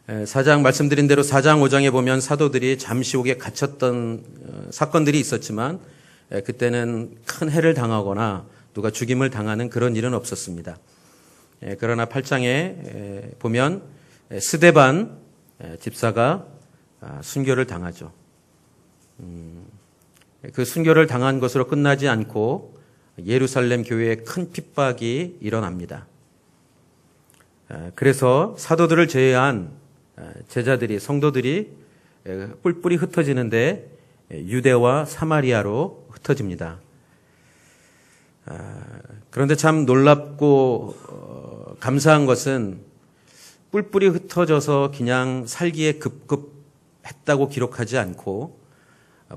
말씀드린 대로 4장 5장에 보면 사도들이 잠시옥에 갇혔던 사건들이 있었지만 그때는 큰 해를 당하거나 누가 죽임을 당하는 그런 일은 없었습니다. 그러나 8장에 보면 스데반 집사가 순교를 당하죠. 그 순교를 당한 것으로 끝나지 않고 예루살렘 교회에 큰 핍박이 일어납니다. 그래서 사도들을 제외한 제자들이, 성도들이 뿔뿔이 흩어지는데 유대와 사마리아로 흩어집니다. 그런데 참 놀랍고 감사한 것은 뿔뿔이 흩어져서 그냥 살기에 급급했다고 기록하지 않고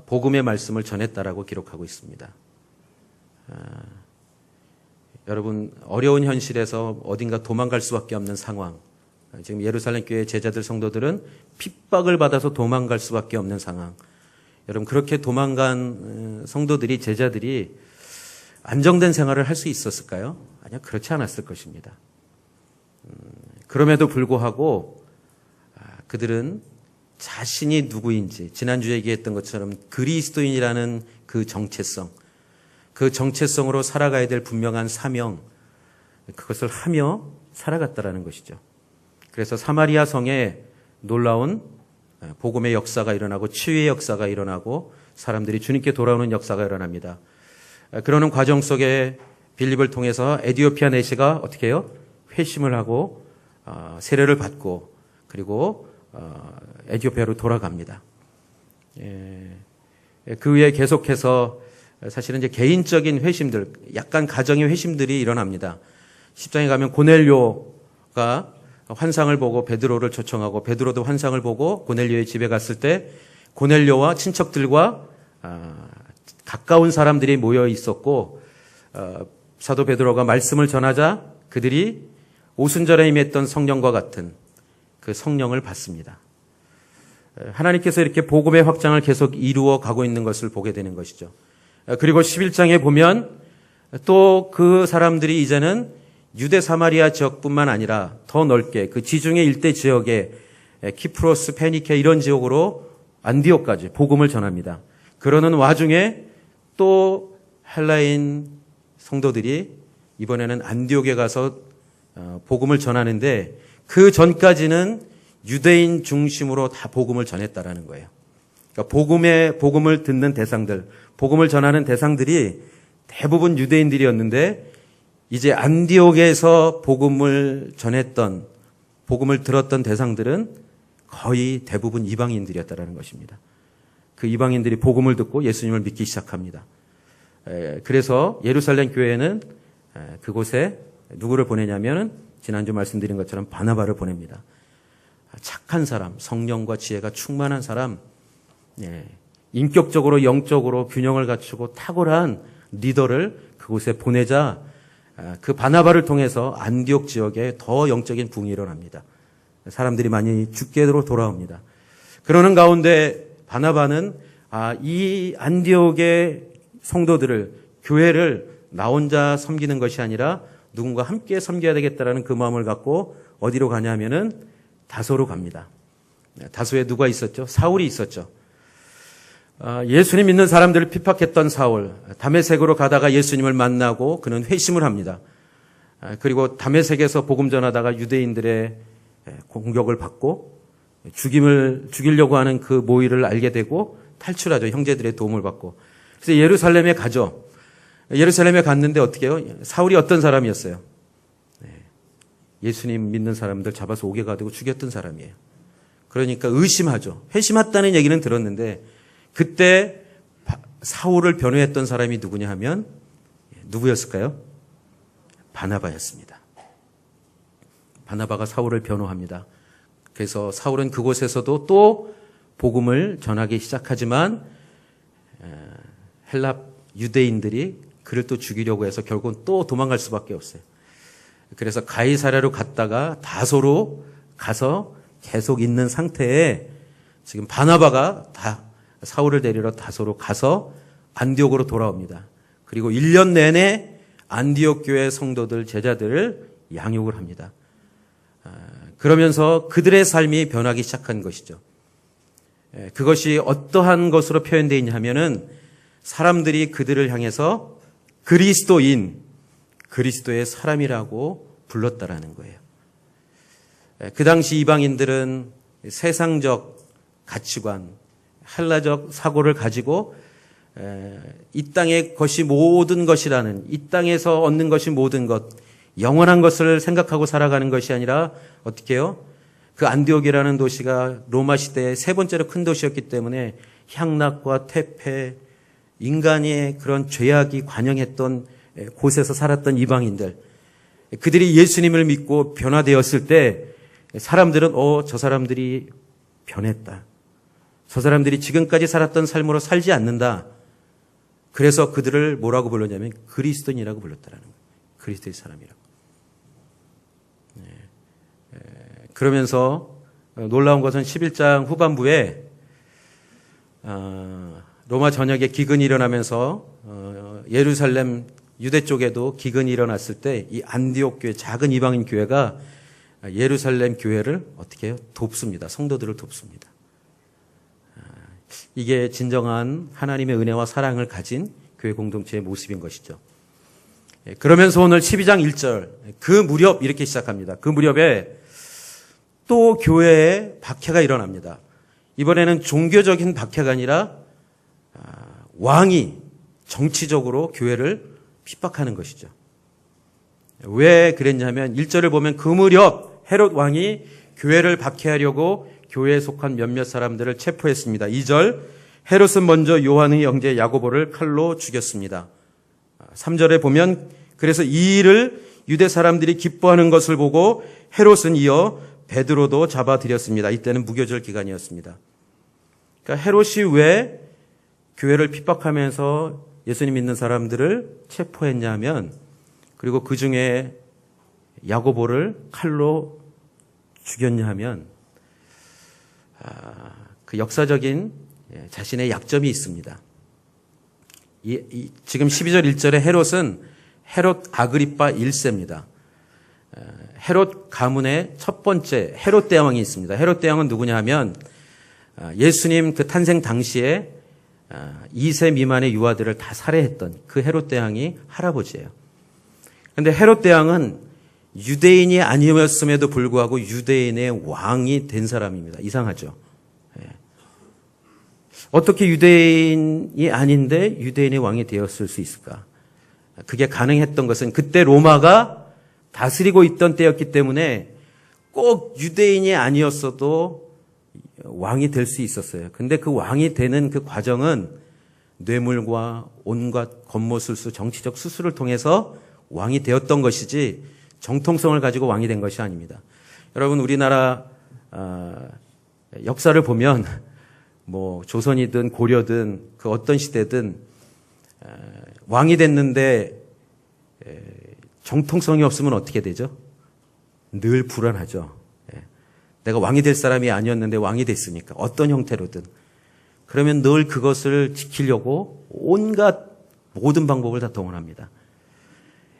복음의 말씀을 전했다라고 기록하고 있습니다. 여러분, 어려운 현실에서 어딘가 도망갈 수밖에 없는 상황. 지금 예루살렘 교회 제자들 성도들은 핍박을 받아서 도망갈 수밖에 없는 상황. 여러분, 그렇게 도망간 성도들이, 제자들이 안정된 생활을 할 수 있었을까요? 아니요, 그렇지 않았을 것입니다. 그럼에도 불구하고 그들은 자신이 누구인지, 지난주에 얘기했던 것처럼 그리스도인이라는 그 정체성으로 살아가야 될 분명한 사명, 그것을 하며 살아갔다라는 것이죠. 그래서 사마리아 성에 놀라운 복음의 역사가 일어나고 치유의 역사가 일어나고 사람들이 주님께 돌아오는 역사가 일어납니다. 그러는 과정 속에 빌립을 통해서 에디오피아 내시가 어떻게 해요? 회심을 하고 세례를 받고 그리고 에디오피아로 돌아갑니다. 그 후에 계속해서 사실은 이제 개인적인 회심들, 약간 가정의 회심들이 일어납니다. 10장에 가면 고넬료가 환상을 보고 베드로를 초청하고 베드로도 환상을 보고 고넬료의 집에 갔을 때 고넬료와 친척들과 가까운 사람들이 모여 있었고 사도 베드로가 말씀을 전하자 그들이 오순절에 임했던 성령과 같은 그 성령을 받습니다. 하나님께서 이렇게 복음의 확장을 계속 이루어 가고 있는 것을 보게 되는 것이죠. 그리고 11장에 보면 또 그 사람들이 이제는 유대 사마리아 지역뿐만 아니라 더 넓게 그 지중해 일대 지역에 키프로스, 페니케 이런 지역으로 안디옥까지 복음을 전합니다. 그러는 와중에 또 헬라인 성도들이 이번에는 안디옥에 가서 복음을 전하는데 그 전까지는 유대인 중심으로 다 복음을 전했다라는 거예요. 그러니까 복음을 듣는 대상들, 복음을 전하는 대상들이 대부분 유대인들이었는데 이제 안디옥에서 복음을 전했던, 복음을 들었던 대상들은 거의 대부분 이방인들이었다라는 것입니다. 그 이방인들이 복음을 듣고 예수님을 믿기 시작합니다. 그래서 예루살렘 교회는 그곳에 누구를 보내냐면은 지난주 말씀드린 것처럼 바나바를 보냅니다. 착한 사람, 성령과 지혜가 충만한 사람, 인격적으로 영적으로 균형을 갖추고 탁월한 리더를 그곳에 보내자 그 바나바를 통해서 안디옥 지역에 더 영적인 부흥이 일어납니다. 사람들이 많이 죽게로 돌아옵니다. 그러는 가운데 바나바는 이 안디옥의 성도들을, 교회를 나 혼자 섬기는 것이 아니라 누군가 함께 섬겨야 되겠다라는 그 마음을 갖고 어디로 가냐면은 다소로 갑니다. 다소에 누가 있었죠? 사울이 있었죠. 예수님 믿는 사람들을 핍박했던 사울, 다메섹으로 가다가 예수님을 만나고 그는 회심을 합니다. 그리고 다메섹에서 복음 전하다가 유대인들의 공격을 받고 죽이려고 하는 그 모의를 알게 되고 탈출하죠. 형제들의 도움을 받고. 그래서 예루살렘에 가죠. 예루살렘에 갔는데 어떻게 해요? 사울이 어떤 사람이었어요? 예수님 믿는 사람들 잡아서 옥에 가두고 죽였던 사람이에요. 그러니까 의심하죠. 회심했다는 얘기는 들었는데 그때 사울을 변호했던 사람이 누구냐 하면 누구였을까요? 바나바였습니다. 바나바가 사울을 변호합니다. 그래서 사울은 그곳에서도 또 복음을 전하기 시작하지만 헬라 유대인들이 그를 또 죽이려고 해서 결국은 또 도망갈 수밖에 없어요. 그래서 가이사랴로 갔다가 다소로 가서 계속 있는 상태에 지금 바나바가 다 사울을 데리러 다소로 가서 안디옥으로 돌아옵니다. 그리고 1년 내내 안디옥 교회 성도들, 제자들을 양육을 합니다. 그러면서 그들의 삶이 변하기 시작한 것이죠. 그것이 어떠한 것으로 표현되어 있냐 하면은 사람들이 그들을 향해서 그리스도인, 그리스도의 사람이라고 불렀다라는 거예요. 그 당시 이방인들은 세상적 가치관, 헬라적 사고를 가지고 이 땅의 것이 모든 것이라는, 이 땅에서 얻는 것이 모든 것, 영원한 것을 생각하고 살아가는 것이 아니라 어떻게 해요? 그 안디옥이라는 도시가 로마 시대의 세 번째로 큰 도시였기 때문에 향락과 퇴폐, 인간의 그런 죄악이 관영했던 곳에서 살았던 이방인들, 그들이 예수님을 믿고 변화되었을 때 사람들은 저 사람들이 변했다. 저 사람들이 지금까지 살았던 삶으로 살지 않는다. 그래서 그들을 뭐라고 불렀냐면 그리스도인이라고 불렀다라는 거예요. 그리스도의 사람이라고. 그러면서 놀라운 것은 11장 후반부에 로마 전역에 기근이 일어나면서 예루살렘 유대 쪽에도 기근이 일어났을 때 이 안디옥 교회, 작은 이방인 교회가 예루살렘 교회를 어떻게 해요? 돕습니다. 성도들을 돕습니다. 이게 진정한 하나님의 은혜와 사랑을 가진 교회 공동체의 모습인 것이죠. 그러면서 오늘 12장 1절, 그 무렵 이렇게 시작합니다. 그 무렵에 또 교회에 박해가 일어납니다. 이번에는 종교적인 박해가 아니라 왕이 정치적으로 교회를 핍박하는 것이죠. 왜 그랬냐면 1절을 보면 그 무렵 헤롯 왕이 교회를 박해하려고 교회에 속한 몇몇 사람들을 체포했습니다. 2절, 헤롯은 먼저 요한의 형제 야고보를 칼로 죽였습니다. 3절에 보면 그래서 이 일을 유대 사람들이 기뻐하는 것을 보고 헤롯은 이어 베드로도 잡아들였습니다. 이때는 무교절 기간이었습니다. 그러니까 헤롯이 왜 교회를 핍박하면서 예수님 믿는 사람들을 체포했냐면, 그리고 그 중에 야고보를 칼로 죽였냐 하면 그 역사적인 자신의 약점이 있습니다. 지금 12절 1절에 헤롯은 헤롯 아그리파 1세입니다. 헤롯 가문의 첫 번째 헤롯 대왕이 있습니다. 헤롯 대왕은 누구냐 하면 예수님 그 탄생 당시에 2세 미만의 유아들을 다 살해했던 그 헤롯 대왕이 할아버지예요. 그런데 헤롯 대왕은 유대인이 아니었음에도 불구하고 유대인의 왕이 된 사람입니다. 이상하죠. 어떻게 유대인이 아닌데 유대인의 왕이 되었을 수 있을까? 그게 가능했던 것은 그때 로마가 다스리고 있던 때였기 때문에 꼭 유대인이 아니었어도 왕이 될 수 있었어요. 근데 그 왕이 되는 그 과정은 뇌물과 온갖 겉모술수, 정치적 수술을 통해서 왕이 되었던 것이지 정통성을 가지고 왕이 된 것이 아닙니다. 여러분, 우리나라 역사를 보면 뭐 조선이든 고려든 그 어떤 시대든 왕이 됐는데 정통성이 없으면 어떻게 되죠? 늘 불안하죠. 내가 왕이 될 사람이 아니었는데 왕이 됐으니까 어떤 형태로든. 그러면 늘 그것을 지키려고 온갖 모든 방법을 다 동원합니다.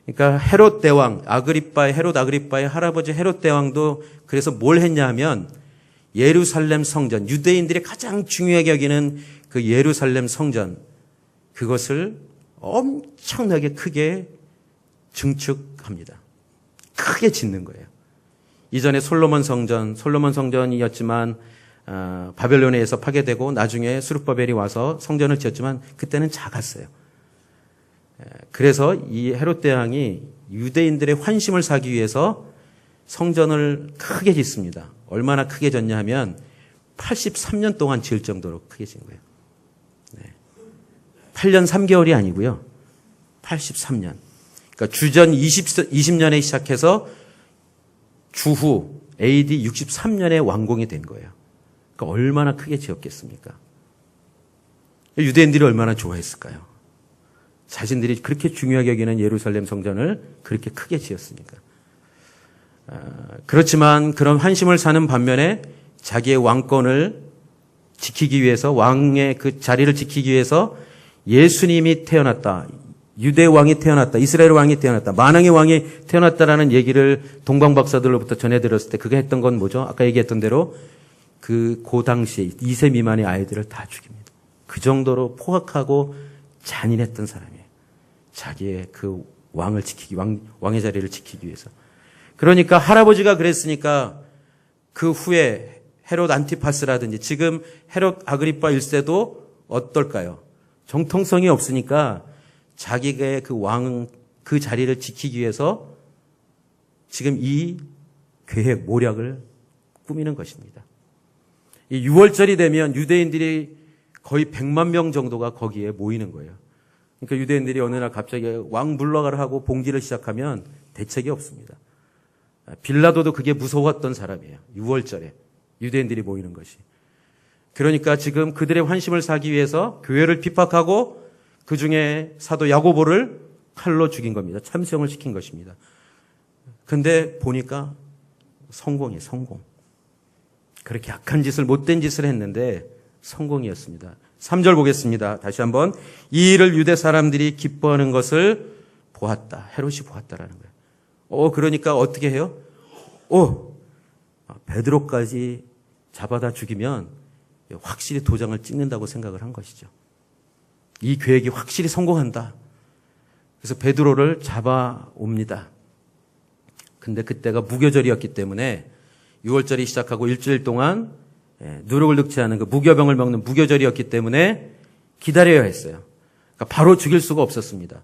그러니까 헤롯 대왕, 헤롯 아그리빠의 할아버지 헤롯 대왕도 그래서 뭘 했냐 하면 예루살렘 성전, 유대인들이 가장 중요하게 여기는 그 예루살렘 성전, 그것을 엄청나게 크게 증축합니다. 크게 짓는 거예요. 이전에 솔로몬 성전이었지만 바벨론에 의해서 파괴되고 나중에 스룹바벨이 와서 성전을 지었지만 그때는 작았어요. 그래서 이 헤롯 대왕이 유대인들의 환심을 사기 위해서 성전을 크게 짓습니다. 얼마나 크게 짓냐 하면 83년 동안 지을 정도로 크게 짓는 거예요. 8년 3개월이 아니고요. 83년. 그러니까 주전 20년에 시작해서 주후 AD 63년에 완공이 된 거예요. 그러니까 얼마나 크게 지었겠습니까? 유대인들이 얼마나 좋아했을까요? 자신들이 그렇게 중요하게 여기는 예루살렘 성전을 그렇게 크게 지었으니까. 그렇지만 그런 환심을 사는 반면에 자기의 왕권을 지키기 위해서, 왕의 그 자리를 지키기 위해서 예수님이 태어났다. 유대 왕이 태어났다. 이스라엘 왕이 태어났다. 만왕의 왕이 태어났다라는 얘기를 동방박사들로부터 전해 들었을 때 그가 했던 건 뭐죠? 아까 얘기했던 대로 그 당시에 2세 미만의 아이들을 다 죽입니다. 그 정도로 포악하고 잔인했던 사람이에요. 자기의 그 왕을 지키기, 왕의 자리를 지키기 위해서. 그러니까 할아버지가 그랬으니까 그 후에 헤롯 안티파스라든지 지금 헤롯 아그리파 1세도 어떨까요? 정통성이 없으니까 자기의 그 자리를 지키기 위해서 지금 이 계획, 모략을 꾸미는 것입니다. 이 6월절이 되면 유대인들이 거의 100만 명 정도가 거기에 모이는 거예요. 그러니까 유대인들이 어느 날 갑자기 왕 물러가라 하고 봉기를 시작하면 대책이 없습니다. 빌라도도 그게 무서웠던 사람이에요. 6월절에 유대인들이 모이는 것이. 그러니까 지금 그들의 환심을 사기 위해서 교회를 핍박하고 그중에 사도 야고보를 칼로 죽인 겁니다. 참수형을 시킨 것입니다. 근데 보니까 성공이에요. 성공. 그렇게 악한 짓을, 못된 짓을 했는데 성공이었습니다. 3절 보겠습니다. 다시 한번. 이 일을 유대 사람들이 기뻐하는 것을 보았다. 헤롯이 보았다라는 거예요. 그러니까 어떻게 해요? 베드로까지 잡아다 죽이면 확실히 도장을 찍는다고 생각을 한 것이죠. 이 계획이 확실히 성공한다. 그래서 베드로를 잡아옵니다. 근데 그때가 무교절이었기 때문에 6월절이 시작하고 일주일 동안 누룩을 넣지 않은 그 무교병을 먹는 무교절이었기 때문에 기다려야 했어요. 그러니까 바로 죽일 수가 없었습니다.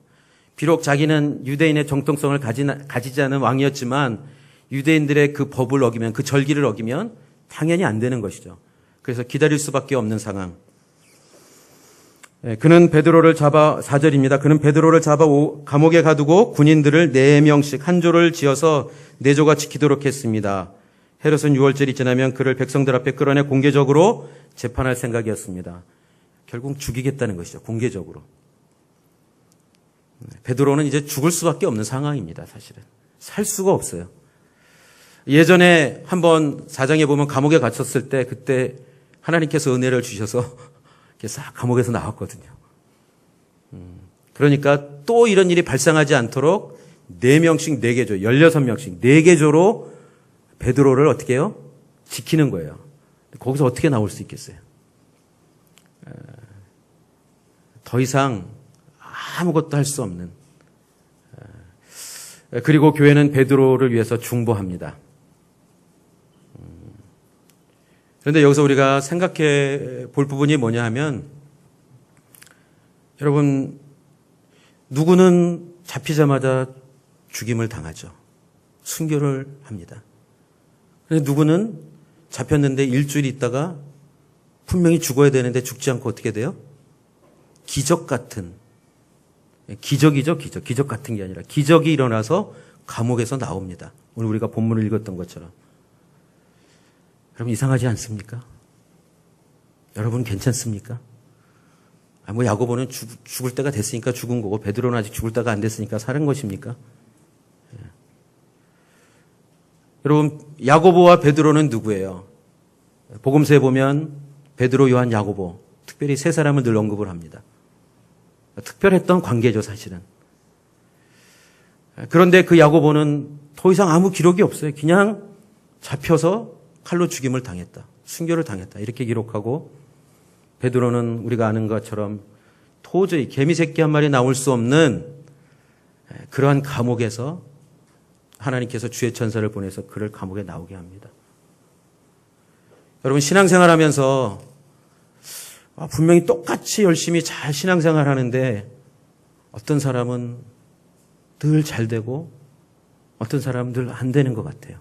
비록 자기는 유대인의 정통성을 가지지 않은 왕이었지만 유대인들의 그 법을 어기면, 그 절기를 어기면 당연히 안 되는 것이죠. 그래서 기다릴 수밖에 없는 상황. 그는 베드로를 잡아, 4절입니다. 그는 베드로를 잡아 감옥에 가두고 군인들을 4명씩 한 조를 지어서 4조가 지키도록 했습니다. 헤롯은 6월절이 지나면 그를 백성들 앞에 끌어내 공개적으로 재판할 생각이었습니다. 결국 죽이겠다는 것이죠. 공개적으로. 베드로는 이제 죽을 수밖에 없는 상황입니다. 사실은. 살 수가 없어요. 예전에 한번 사장에 보면 감옥에 갇혔을 때 그때 하나님께서 은혜를 주셔서 싹 감옥에서 나왔거든요. 그러니까 또 이런 일이 발생하지 않도록 4명씩 4개 조, 16명씩 4개 조로 베드로를 어떻게 해요? 지키는 거예요. 거기서 어떻게 나올 수 있겠어요? 더 이상 아무것도 할 수 없는. 그리고 교회는 베드로를 위해서 중보합니다. 그런데 여기서 우리가 생각해 볼 부분이 뭐냐 하면, 여러분, 누구는 잡히자마자 죽임을 당하죠. 순교를 합니다. 그런데 누구는 잡혔는데 일주일 있다가 분명히 죽어야 되는데 죽지 않고 어떻게 돼요? 기적 같은, 기적이죠, 기적. 기적 같은 게 아니라 기적이 일어나서 감옥에서 나옵니다. 오늘 우리가 본문을 읽었던 것처럼. 여러분 이상하지 않습니까? 여러분 괜찮습니까? 야고보는 죽을 때가 됐으니까 죽은 거고 베드로는 아직 죽을 때가 안 됐으니까 사는 것입니까? 여러분 야고보와 베드로는 누구예요? 복음서에 보면 베드로, 요한, 야고보 특별히 세 사람을 늘 언급을 합니다. 특별했던 관계죠 사실은. 그런데 그 야고보는 더 이상 아무 기록이 없어요. 그냥 잡혀서 칼로 죽임을 당했다. 순교를 당했다. 이렇게 기록하고 베드로는 우리가 아는 것처럼 도저히 개미 새끼 한 마리 나올 수 없는 그러한 감옥에서 하나님께서 주의 천사를 보내서 그를 감옥에 나오게 합니다. 여러분 신앙생활하면서 분명히 똑같이 열심히 잘 신앙생활하는데 어떤 사람은 늘 잘 되고 어떤 사람은 늘 안 되는 것 같아요.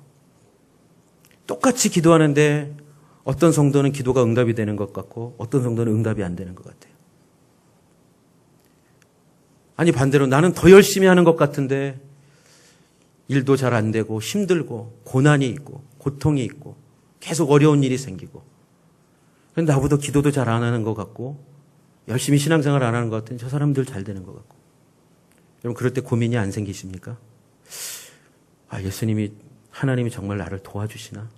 똑같이 기도하는데 어떤 성도는 기도가 응답이 되는 것 같고 어떤 성도는 응답이 안 되는 것 같아요. 아니 반대로 나는 더 열심히 하는 것 같은데 일도 잘 안 되고 힘들고 고난이 있고 고통이 있고 계속 어려운 일이 생기고 그런데 나보다 기도도 잘 안 하는 것 같고 열심히 신앙생활 안 하는 것 같은데 저 사람들 잘 되는 것 같고 여러분 그럴 때 고민이 안 생기십니까? 예수님이 하나님이 정말 나를 도와주시나?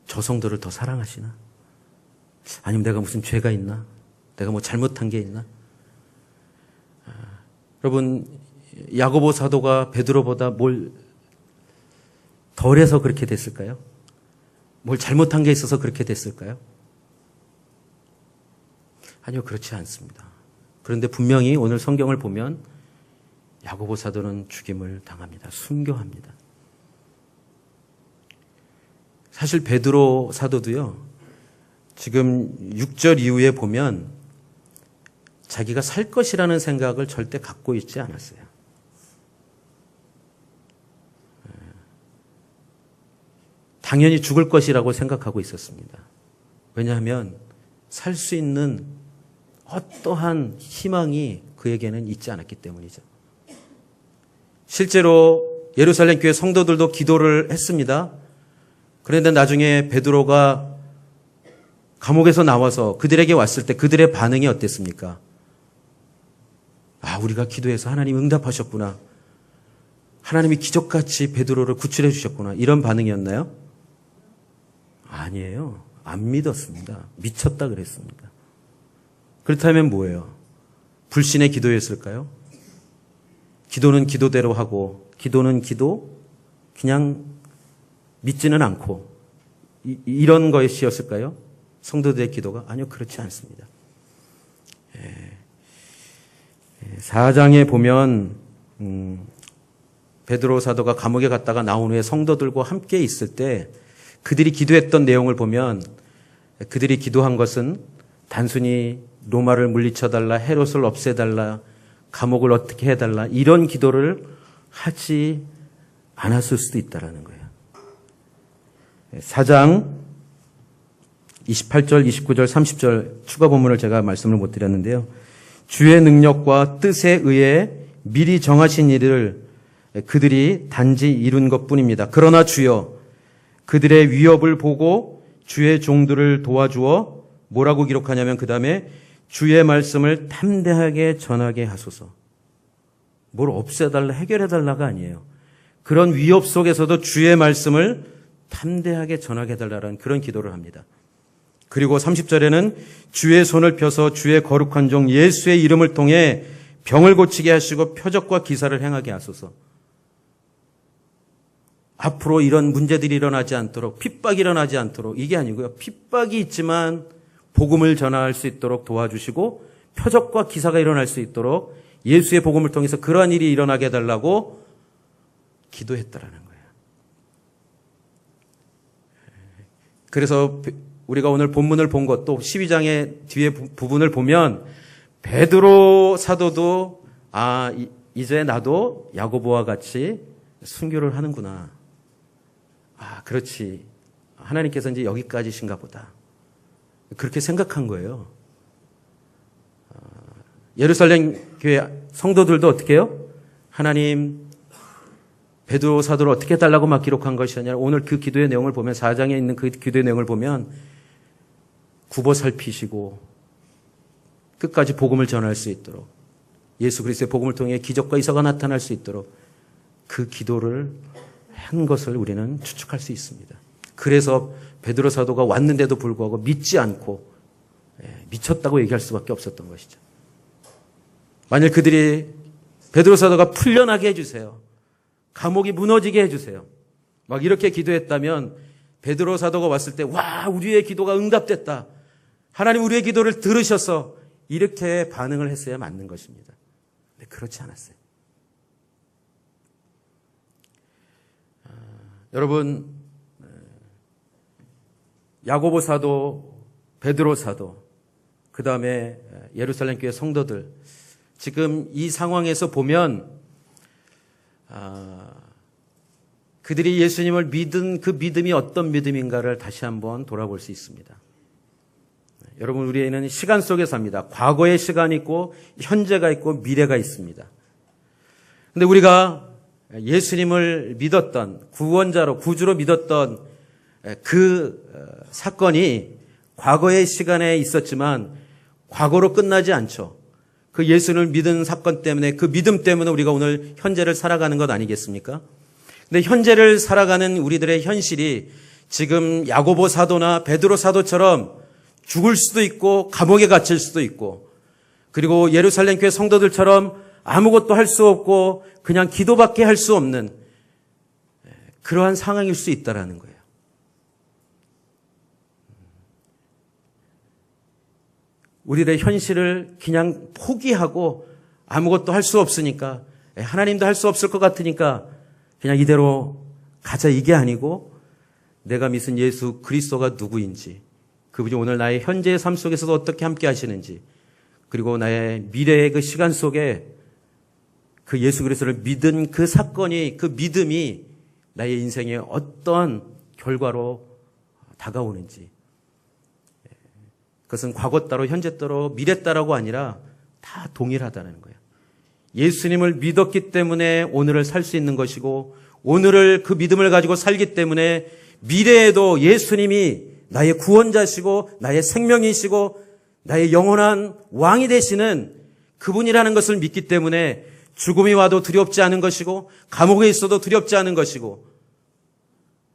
저 성도를 더 사랑하시나? 아니면 내가 무슨 죄가 있나? 내가 뭐 잘못한 게 있나? 여러분, 야고보 사도가 베드로보다 뭘 덜해서 그렇게 됐을까요? 뭘 잘못한 게 있어서 그렇게 됐을까요? 아니요, 그렇지 않습니다. 그런데 분명히 오늘 성경을 보면 야고보 사도는 죽임을 당합니다. 순교합니다. 사실 베드로 사도도요, 지금 6절 이후에 보면 자기가 살 것이라는 생각을 절대 갖고 있지 않았어요. 당연히 죽을 것이라고 생각하고 있었습니다. 왜냐하면 살 수 있는 어떠한 희망이 그에게는 있지 않았기 때문이죠. 실제로 예루살렘 교회 성도들도 기도를 했습니다. 그런데 나중에 베드로가 감옥에서 나와서 그들에게 왔을 때 그들의 반응이 어땠습니까? 아, 우리가 기도해서 하나님 응답하셨구나. 하나님이 기적같이 베드로를 구출해 주셨구나. 이런 반응이었나요? 아니에요. 안 믿었습니다. 미쳤다 그랬습니다. 그렇다면 뭐예요? 불신의 기도였을까요? 기도는 기도대로 하고, 기도는 기도, 그냥 믿지는 않고, 이런 것이었을까요? 성도들의 기도가? 아니요, 그렇지 않습니다. 4장에 보면 베드로 사도가 감옥에 갔다가 나온 후에 성도들과 함께 있을 때 그들이 기도했던 내용을 보면 그들이 기도한 것은 단순히 로마를 물리쳐달라, 헤롯을 없애달라, 감옥을 어떻게 해달라, 이런 기도를 하지 않았을 수도 있다는 거예요. 4장 28절, 29절, 30절 추가 본문을 제가 말씀을 못 드렸는데요. 주의 능력과 뜻에 의해 미리 정하신 일을 그들이 단지 이룬 것뿐입니다. 그러나 주여, 그들의 위협을 보고 주의 종들을 도와주어 뭐라고 기록하냐면 그 다음에 주의 말씀을 담대하게 전하게 하소서. 뭘 없애달라, 해결해달라가 아니에요. 그런 위협 속에서도 주의 말씀을 담대하게 전하게 해달라는 그런 기도를 합니다. 그리고 30절에는 주의 손을 펴서 주의 거룩한 종 예수의 이름을 통해 병을 고치게 하시고 표적과 기사를 행하게 하소서. 앞으로 이런 문제들이 일어나지 않도록, 핍박이 일어나지 않도록, 이게 아니고요. 핍박이 있지만 복음을 전할 수 있도록 도와주시고 표적과 기사가 일어날 수 있도록 예수의 복음을 통해서 그러한 일이 일어나게 해달라고 기도했다라는 거예요. 그래서 우리가 오늘 본문을 본 것도 12장의 뒤에 부분을 보면 베드로 사도도 이제 나도 야고보와 같이 순교를 하는구나. 그렇지. 하나님께서 이제 여기까지신가 보다. 그렇게 생각한 거예요. 예루살렘 교회 성도들도 어떻게 해요? 하나님, 베드로 사도를 어떻게 해달라고 막 기록한 것이 아니라 오늘 그 기도의 내용을 보면 4장에 있는 그 기도의 내용을 보면 굽어 살피시고 끝까지 복음을 전할 수 있도록 예수 그리스도의 복음을 통해 기적과 이사가 나타날 수 있도록 그 기도를 한 것을 우리는 추측할 수 있습니다. 그래서 베드로 사도가 왔는데도 불구하고 믿지 않고 미쳤다고 얘기할 수밖에 없었던 것이죠. 만일 그들이 베드로 사도가 풀려나게 해주세요. 감옥이 무너지게 해주세요. 막 이렇게 기도했다면 베드로 사도가 왔을 때 와, 우리의 기도가 응답됐다. 하나님 우리의 기도를 들으셔서 이렇게 반응을 했어야 맞는 것입니다. 근데 그렇지 않았어요. 여러분, 야고보 사도, 베드로 사도, 그 다음에 예루살렘 교회 성도들, 지금 이 상황에서 보면 그들이 예수님을 믿은 그 믿음이 어떤 믿음인가를 다시 한번 돌아볼 수 있습니다. 여러분, 우리는 시간 속에 삽니다. 과거의 시간이 있고 현재가 있고 미래가 있습니다. 근데 우리가 예수님을 믿었던 구원자로 구주로 믿었던 그 사건이 과거의 시간에 있었지만 과거로 끝나지 않죠. 그 예수를 믿은 사건 때문에 그 믿음 때문에 우리가 오늘 현재를 살아가는 것 아니겠습니까? 근데 현재를 살아가는 우리들의 현실이 지금 야고보 사도나 베드로 사도처럼 죽을 수도 있고 감옥에 갇힐 수도 있고, 그리고 예루살렘 교회 성도들처럼 아무것도 할 수 없고 그냥 기도밖에 할 수 없는 그러한 상황일 수 있다라는 거예요. 우리의 현실을 그냥 포기하고 아무것도 할 수 없으니까, 하나님도 할 수 없을 것 같으니까 그냥 이대로 가자, 이게 아니고 내가 믿은 예수 그리스도가 누구인지, 그분이 오늘 나의 현재의 삶 속에서도 어떻게 함께 하시는지, 그리고 나의 미래의 그 시간 속에 그 예수 그리스도를 믿은 그 사건이, 그 믿음이 나의 인생에 어떤 결과로 다가오는지, 그것은 과거 따로 현재 따로 미래 따라고 아니라 다 동일하다는 거예요. 예수님을 믿었기 때문에 오늘을 살 수 있는 것이고, 오늘을 그 믿음을 가지고 살기 때문에 미래에도 예수님이 나의 구원자시고 나의 생명이시고 나의 영원한 왕이 되시는 그분이라는 것을 믿기 때문에 죽음이 와도 두렵지 않은 것이고, 감옥에 있어도 두렵지 않은 것이고,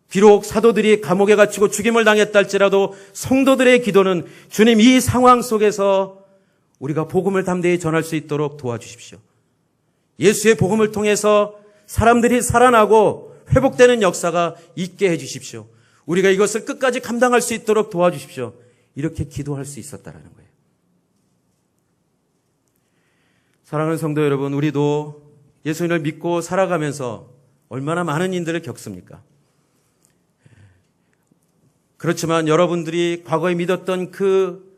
비록 사도들이 감옥에 갇히고 죽임을 당했다 할지라도 성도들의 기도는 주님, 이 상황 속에서 우리가 복음을 담대히 전할 수 있도록 도와주십시오. 예수의 복음을 통해서 사람들이 살아나고 회복되는 역사가 있게 해주십시오. 우리가 이것을 끝까지 감당할 수 있도록 도와주십시오. 이렇게 기도할 수 있었다라는 거예요. 사랑하는 성도 여러분, 우리도 예수님을 믿고 살아가면서 얼마나 많은 일들을 겪습니까? 그렇지만 여러분들이 과거에 믿었던 그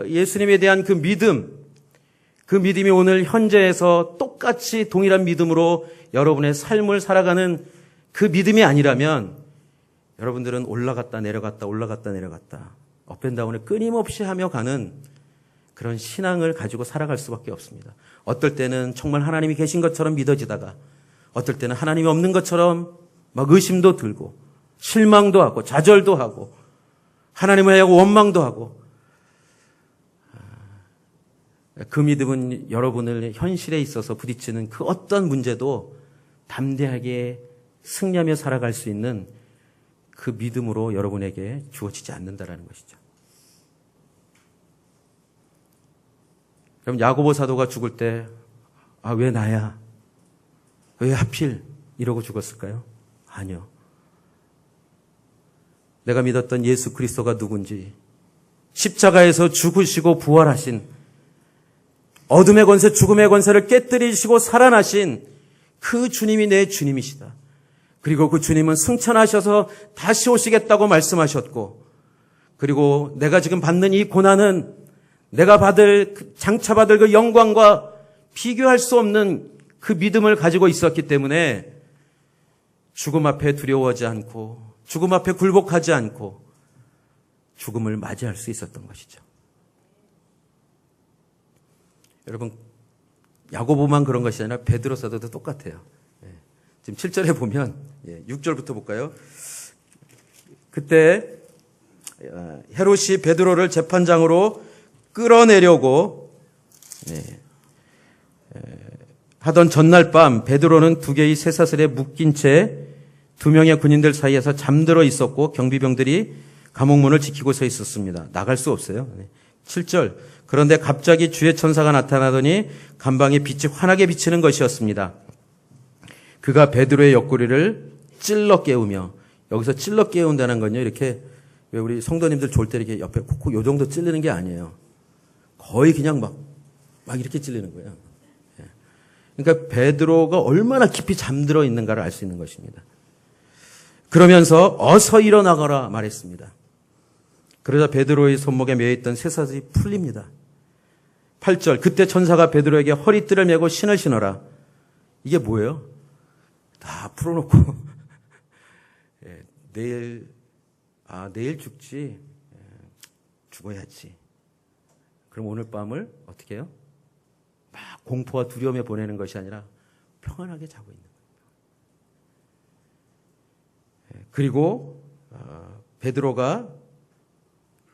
예수님에 대한 그 믿음이 오늘 현재에서 똑같이 동일한 믿음으로 여러분의 삶을 살아가는 그 믿음이 아니라면 여러분들은 올라갔다 내려갔다 올라갔다 내려갔다 업앤다운을 끊임없이 하며 가는 그런 신앙을 가지고 살아갈 수밖에 없습니다. 어떨 때는 정말 하나님이 계신 것처럼 믿어지다가, 어떨 때는 하나님이 없는 것처럼 막 의심도 들고 실망도 하고 좌절도 하고 하나님을 향하고 원망도 하고, 그 믿음은 여러분을 현실에 있어서 부딪히는 그 어떤 문제도 담대하게 승리하며 살아갈 수 있는 그 믿음으로 여러분에게 주어지지 않는다라는 것이죠. 그럼 야고보 사도가 죽을 때 왜 나야? 왜 하필 이러고 죽었을까요? 아니요. 내가 믿었던 예수 그리스도가 누군지, 십자가에서 죽으시고 부활하신, 어둠의 권세, 죽음의 권세를 깨뜨리시고 살아나신 그 주님이 내 주님이시다. 그리고 그 주님은 승천하셔서 다시 오시겠다고 말씀하셨고, 그리고 내가 지금 받는 이 고난은 내가 장차받을 그 영광과 비교할 수 없는 그 믿음을 가지고 있었기 때문에 죽음 앞에 두려워하지 않고, 죽음 앞에 굴복하지 않고 죽음을 맞이할 수 있었던 것이죠. 여러분, 야고보만 그런 것이 아니라 베드로 사도도 똑같아요. 지금 7절에 보면 6절부터 볼까요? 그때 헤롯이 베드로를 재판장으로 끌어내려고 하던 전날 밤, 베드로는 두 개의 쇠사슬에 묶인 채 두 명의 군인들 사이에서 잠들어 있었고 경비병들이 감옥문을 지키고 서 있었습니다. 나갈 수 없어요. 7절, 그런데 갑자기 주의 천사가 나타나더니 간방에 빛이 환하게 비치는 것이었습니다. 그가 베드로의 옆구리를 찔러 깨우며, 여기서 찔러 깨운다는 건요, 이렇게 왜 우리 성도님들 졸 때 이렇게 옆에 콕콕 요 정도 찔리는 게 아니에요. 거의 그냥 막 이렇게 찔리는 거예요. 그러니까 베드로가 얼마나 깊이 잠들어 있는가를 알 수 있는 것입니다. 그러면서 어서 일어나거라 말했습니다. 그러자 베드로의 손목에 매어있던 쇠사슬이 풀립니다. 8절, 그때 천사가 베드로에게 허리띠를 메고 신을 신어라. 이게 뭐예요? 다 풀어놓고 내일 죽지. 죽어야지. 그럼 오늘 밤을 어떻게 해요? 막 공포와 두려움에 보내는 것이 아니라 평안하게 자고 있는 거예요. 그리고 베드로가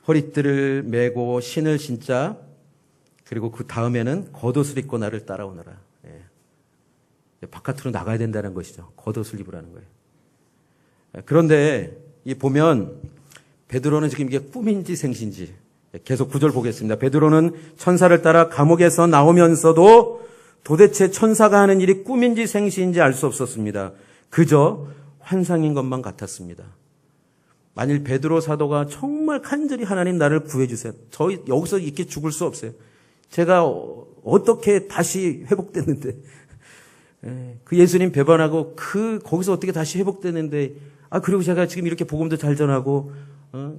허리띠를 메고 신을 신자, 그리고 그 다음에는 겉옷을 입고 나를 따라오너라. 바깥으로 나가야 된다는 것이죠. 겉옷을 입으라는 거예요. 그런데 이 보면 베드로는 지금 이게 꿈인지 생신지 계속 9절 보겠습니다. 베드로는 천사를 따라 감옥에서 나오면서도 도대체 천사가 하는 일이 꿈인지 생시인지 알 수 없었습니다. 그저 환상인 것만 같았습니다. 만일 베드로 사도가 정말 간절히 하나님 나를 구해주세요. 저 여기서 이렇게 죽을 수 없어요. 제가 어떻게 다시 회복됐는데, 그 예수님 배반하고 거기서 어떻게 다시 회복됐는데, 그리고 제가 지금 이렇게 복음도 잘 전하고,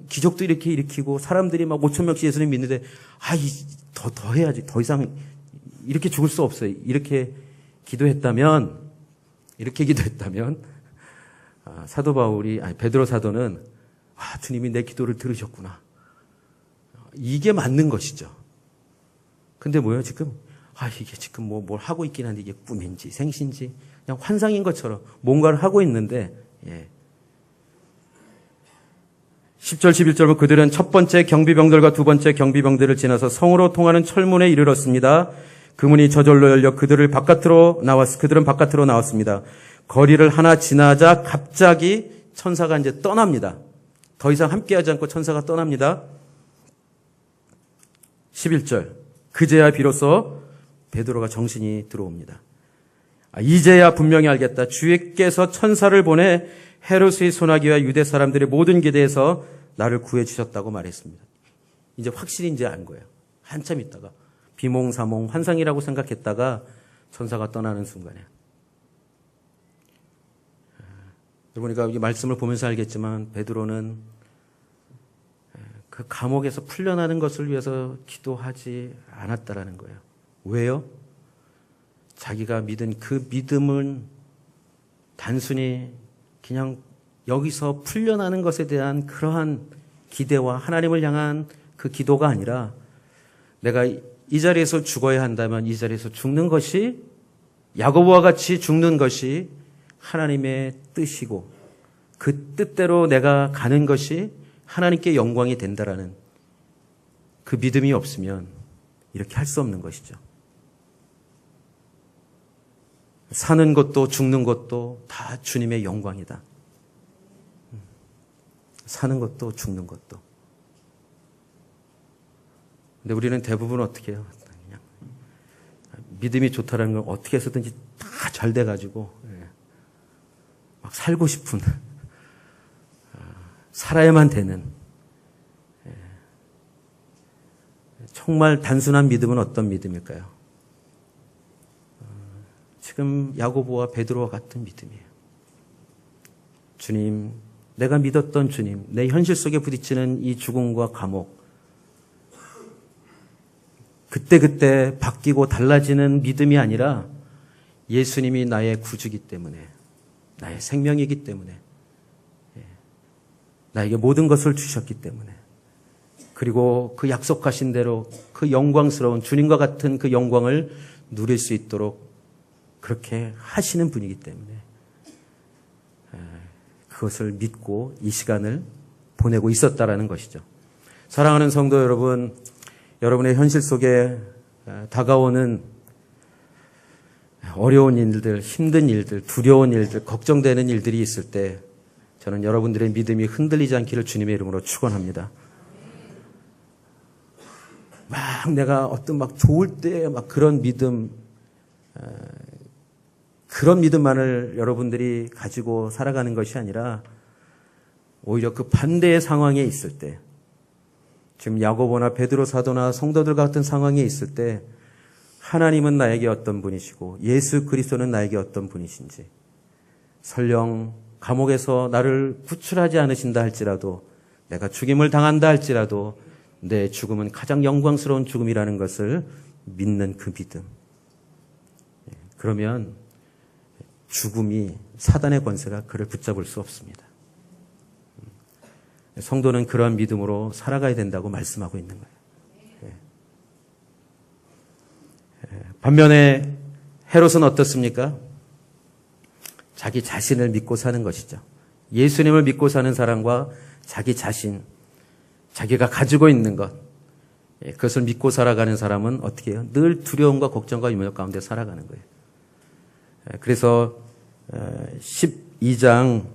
기적도 이렇게 일으키고, 사람들이 막 5천 명씩 예수님 믿는데, 더 해야지. 더 이상 이렇게 죽을 수 없어요. 이렇게 기도했다면, 사도 베드로 사도는, 주님이 내 기도를 들으셨구나. 이게 맞는 것이죠. 근데 뭐예요, 지금? 이게 지금 뭘 하고 있긴 한데 이게 꿈인지 생신지 그냥 환상인 것처럼 뭔가를 하고 있는데, 10절, 11절은 그들은 첫 번째 경비병들과 두 번째 경비병들을 지나서 성으로 통하는 철문에 이르렀습니다. 그 문이 저절로 열려 그들은 바깥으로 나왔습니다. 거리를 하나 지나자 갑자기 천사가 이제 떠납니다. 더 이상 함께하지 않고 천사가 떠납니다. 11절. 그제야 비로소 베드로가 정신이 들어옵니다. 이제야 분명히 알겠다. 주께서 천사를 보내 헤롯의 소나기와 유대 사람들의 모든 기대에서 나를 구해 주셨다고 말했습니다. 이제 확실히 이제 안 거예요. 한참 있다가 비몽사몽 환상이라고 생각했다가 천사가 떠나는 순간에. 여러분이가 이 말씀을 보면서 알겠지만 베드로는 그 감옥에서 풀려나는 것을 위해서 기도하지 않았다라는 거예요. 왜요? 자기가 믿은 그 믿음은 단순히 그냥 여기서 풀려나는 것에 대한 그러한 기대와 하나님을 향한 그 기도가 아니라 내가 이 자리에서 죽어야 한다면 이 자리에서 죽는 것이 야고보와 같이 죽는 것이 하나님의 뜻이고 그 뜻대로 내가 가는 것이 하나님께 영광이 된다라는 그 믿음이 없으면 이렇게 할 수 없는 것이죠. 사는 것도 죽는 것도 다 주님의 영광이다. 사는 것도 죽는 것도. 근데 우리는 대부분 어떻게 해요? 그냥 믿음이 좋다라는 걸 어떻게 해서든지 다 잘 돼가지고 막 살고 싶은 살아야만 되는 정말 단순한 믿음은 어떤 믿음일까요? 지금 야고보와 베드로와 같은 믿음이에요. 주님, 내가 믿었던 주님, 내 현실 속에 부딪히는 이 죽음과 감옥, 그때그때 바뀌고 달라지는 믿음이 아니라 예수님이 나의 구주이기 때문에, 나의 생명이기 때문에, 나에게 모든 것을 주셨기 때문에, 그리고 그 약속하신 대로 그 영광스러운 주님과 같은 그 영광을 누릴 수 있도록 그렇게 하시는 분이기 때문에 그것을 믿고 이 시간을 보내고 있었다라는 것이죠. 사랑하는 성도 여러분, 여러분의 현실 속에 다가오는 어려운 일들, 힘든 일들, 두려운 일들, 걱정되는 일들이 있을 때 저는 여러분들의 믿음이 흔들리지 않기를 주님의 이름으로 축원합니다. 막 내가 어떤 막 좋을 때 막 그런 믿음만을 여러분들이 가지고 살아가는 것이 아니라 오히려 그 반대의 상황에 있을 때, 지금 야고보나 베드로 사도나 성도들 같은 상황에 있을 때 하나님은 나에게 어떤 분이시고 예수 그리스도는 나에게 어떤 분이신지, 설령 감옥에서 나를 구출하지 않으신다 할지라도, 내가 죽임을 당한다 할지라도 내 죽음은 가장 영광스러운 죽음이라는 것을 믿는 그 믿음. 그러면 죽음이, 사단의 권세가 그를 붙잡을 수 없습니다. 성도는 그러한 믿음으로 살아가야 된다고 말씀하고 있는 거예요. 반면에 헤롯은 어떻습니까? 자기 자신을 믿고 사는 것이죠. 예수님을 믿고 사는 사람과 자기 자신, 자기가 가지고 있는 것, 그것을 믿고 살아가는 사람은 어떻게 해요? 늘 두려움과 걱정과 유혹 가운데 살아가는 거예요. 그래서 12장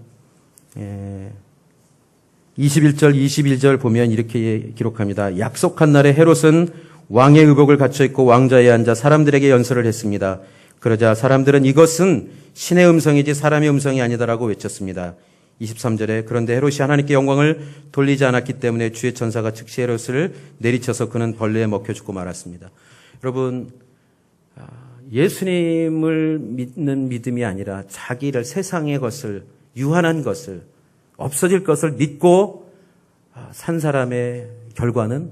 21절, 22절 보면 이렇게 기록합니다. 약속한 날에 헤롯은 왕의 의복을 갖춰 입고 왕좌에 앉아 사람들에게 연설을 했습니다. 그러자 사람들은 이것은 신의 음성이지 사람의 음성이 아니다라고 외쳤습니다. 23절에 그런데 헤롯이 하나님께 영광을 돌리지 않았기 때문에 주의 천사가 즉시 헤롯을 내리쳐서 그는 벌레에 먹혀 죽고 말았습니다. 여러분, 예수님을 믿는 믿음이 아니라 자기를 세상의 것을, 유한한 것을, 없어질 것을 믿고 산 사람의 결과는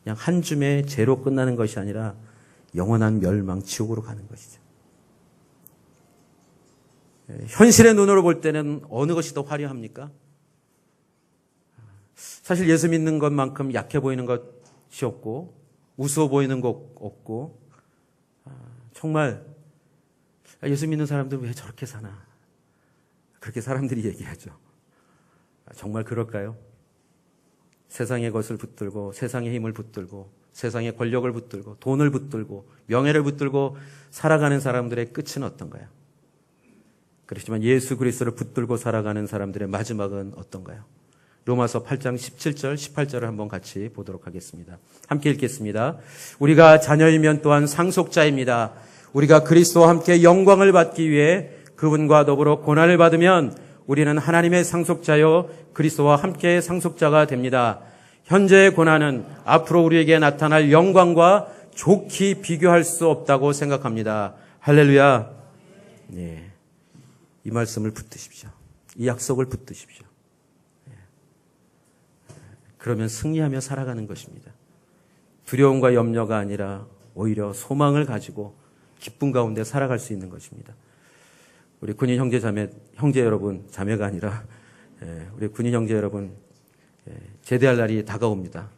그냥 한 줌의 죄로 끝나는 것이 아니라 영원한 멸망, 지옥으로 가는 것이죠. 현실의 눈으로 볼 때는 어느 것이 더 화려합니까? 사실 예수 믿는 것만큼 약해 보이는 것이 없고 우스워 보이는 것 없고 정말 예수 믿는 사람들은 왜 저렇게 사나? 그렇게 사람들이 얘기하죠. 정말 그럴까요? 세상의 것을 붙들고 세상의 힘을 붙들고 세상의 권력을 붙들고 돈을 붙들고 명예를 붙들고 살아가는 사람들의 끝은 어떤가요? 그렇지만 예수 그리스도를 붙들고 살아가는 사람들의 마지막은 어떤가요? 로마서 8장 17절, 18절을 한번 같이 보도록 하겠습니다. 함께 읽겠습니다. 우리가 자녀이면 또한 상속자입니다. 우리가 그리스도와 함께 영광을 받기 위해 그분과 더불어 고난을 받으면 우리는 하나님의 상속자요 그리스도와 함께 상속자가 됩니다. 현재의 고난은 앞으로 우리에게 나타날 영광과 좋게 비교할 수 없다고 생각합니다. 할렐루야. 네. 이 말씀을 붙드십시오. 이 약속을 붙드십시오. 그러면 승리하며 살아가는 것입니다. 두려움과 염려가 아니라 오히려 소망을 가지고 기쁨 가운데 살아갈 수 있는 것입니다. 우리 군인 형제 여러분, 자매가 아니라 우리 군인 형제 여러분, 제대할 날이 다가옵니다.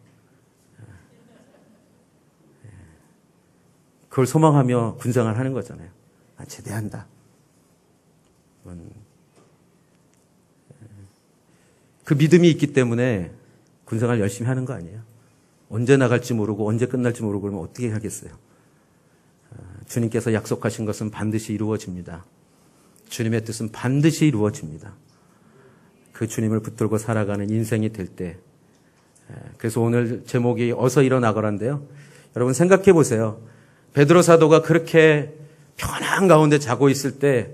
그걸 소망하며 군생활 하는 거잖아요. 제대한다. 그 믿음이 있기 때문에 군생활 열심히 하는 거 아니에요? 언제 나갈지 모르고 언제 끝날지 모르고 그러면 어떻게 하겠어요? 주님께서 약속하신 것은 반드시 이루어집니다. 주님의 뜻은 반드시 이루어집니다. 그 주님을 붙들고 살아가는 인생이 될 때. 그래서 오늘 제목이 어서 일어나거라인데요. 여러분 생각해 보세요. 베드로 사도가 그렇게 편한 가운데 자고 있을 때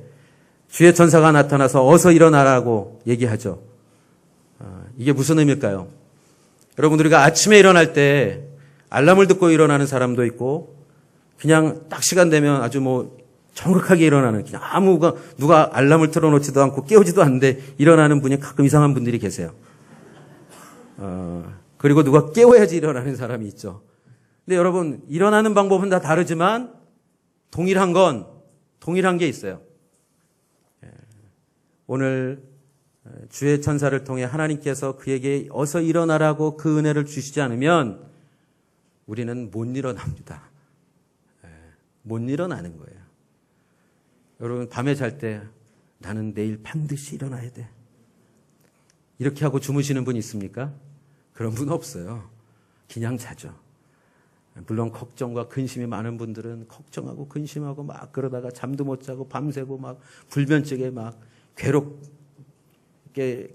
주의 천사가 나타나서 어서 일어나라고 얘기하죠. 이게 무슨 의미일까요? 여러분 우리가 아침에 일어날 때 알람을 듣고 일어나는 사람도 있고 그냥 딱 시간 되면 아주 정확하게 일어나는 그냥 누가 알람을 틀어놓지도 않고 깨우지도 않는데 일어나는 분이 가끔 이상한 분들이 계세요. 그리고 누가 깨워야지 일어나는 사람이 있죠. 근데 여러분 일어나는 방법은 다 다르지만 동일한 게 있어요. 오늘 주의 천사를 통해 하나님께서 그에게 어서 일어나라고 그 은혜를 주시지 않으면 우리는 못 일어납니다. 못 일어나는 거예요. 여러분 밤에 잘 때 나는 내일 반드시 일어나야 돼. 이렇게 하고 주무시는 분 있습니까? 그런 분 없어요. 그냥 자죠. 물론 걱정과 근심이 많은 분들은 걱정하고 근심하고 막 그러다가 잠도 못 자고 밤새고 막 불면증에 막 괴롭게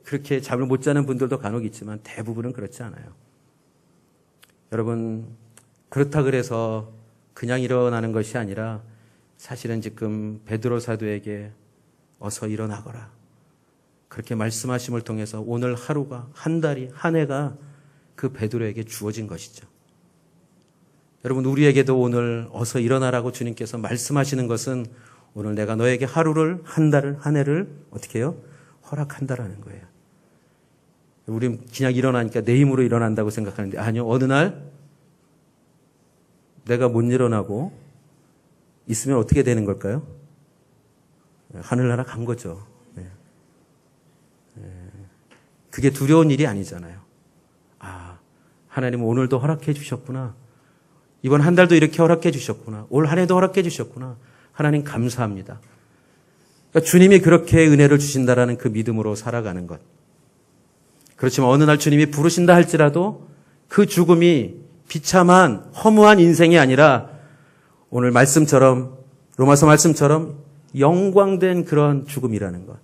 그렇게 잠을 못 자는 분들도 간혹 있지만 대부분은 그렇지 않아요. 여러분 그렇다 그래서 그냥 일어나는 것이 아니라 사실은 지금 베드로 사도에게 어서 일어나거라. 그렇게 말씀하심을 통해서 오늘 하루가 한 달이 한 해가 그 베드로에게 주어진 것이죠. 여러분 우리에게도 오늘 어서 일어나라고 주님께서 말씀하시는 것은 오늘 내가 너에게 하루를 한 달을 한 해를 어떻게 해요? 허락한다라는 거예요. 우리 그냥 일어나니까 내 힘으로 일어난다고 생각하는데 아니요. 어느 날 내가 못 일어나고 있으면 어떻게 되는 걸까요? 하늘나라 간 거죠. 그게 두려운 일이 아니잖아요. 하나님은 오늘도 허락해 주셨구나. 이번 한 달도 이렇게 허락해 주셨구나. 올 한 해도 허락해 주셨구나. 하나님 감사합니다. 그러니까 주님이 그렇게 은혜를 주신다라는 그 믿음으로 살아가는 것. 그렇지만 어느 날 주님이 부르신다 할지라도 그 죽음이 비참한 허무한 인생이 아니라 오늘 말씀처럼 로마서 말씀처럼 영광된 그런 죽음이라는 것.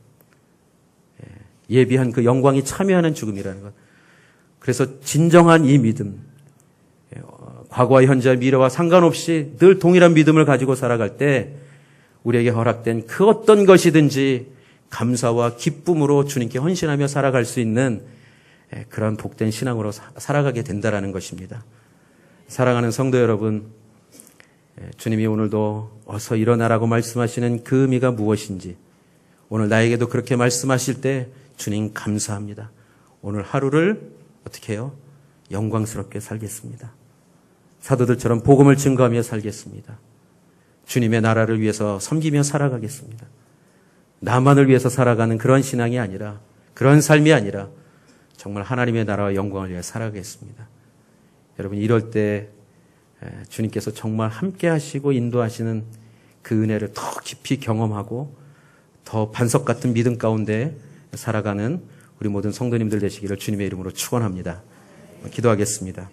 예비한 그 영광이 참여하는 죽음이라는 것. 그래서 진정한 이 믿음, 과거와 현재와 미래와 상관없이 늘 동일한 믿음을 가지고 살아갈 때 우리에게 허락된 그 어떤 것이든지 감사와 기쁨으로 주님께 헌신하며 살아갈 수 있는 그런 복된 신앙으로 살아가게 된다라는 것입니다. 사랑하는 성도 여러분, 주님이 오늘도 어서 일어나라고 말씀하시는 그 의미가 무엇인지 오늘 나에게도 그렇게 말씀하실 때 주님 감사합니다. 오늘 하루를 어떻게 해요? 영광스럽게 살겠습니다. 사도들처럼 복음을 증거하며 살겠습니다. 주님의 나라를 위해서 섬기며 살아가겠습니다. 나만을 위해서 살아가는 그런 신앙이 아니라, 그런 삶이 아니라 정말 하나님의 나라와 영광을 위해 살아가겠습니다. 여러분, 이럴 때 주님께서 정말 함께 하시고 인도하시는 그 은혜를 더 깊이 경험하고 더 반석 같은 믿음 가운데 살아가는 우리 모든 성도님들 되시기를 주님의 이름으로 축원합니다. 기도하겠습니다.